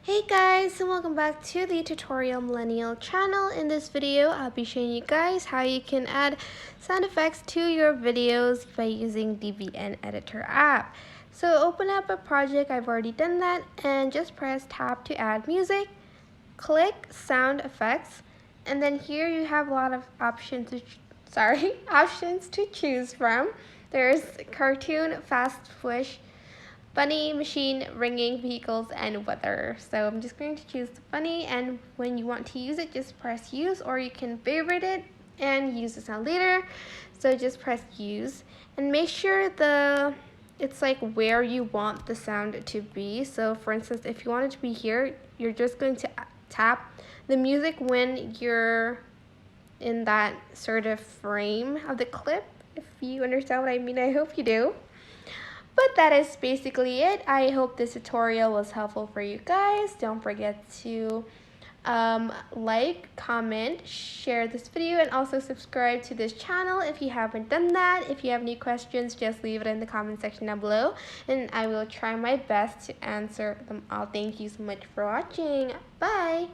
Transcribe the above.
Hey guys, and welcome back to the Tutorial Millennial channel. In this video, I'll be showing you guys how you can add sound effects to your videos by using DVN Editor app. So open up a project, I've already done that, and just press tab to add music. Click sound effects, and then here you have a lot of options to choose from. There's cartoon, fast push, funny, machine, ringing, vehicles, and weather. So I'm just going to choose the funny, and when you want to use it, just press use, or you can favorite it and use the sound later. So just press use, and make sure it's like where you want the sound to be. So for instance, if you want it to be here, you're just going to tap the music when you're in that sort of frame of the clip. If you understand what I mean, I hope you do. But that is basically it. I hope this tutorial was helpful for you guys. Don't forget to like, comment, share this video, and also subscribe to this channel if you haven't done that. If you have any questions, just leave it in the comment section down below, and I will try my best to answer them all. Thank you so much for watching. Bye!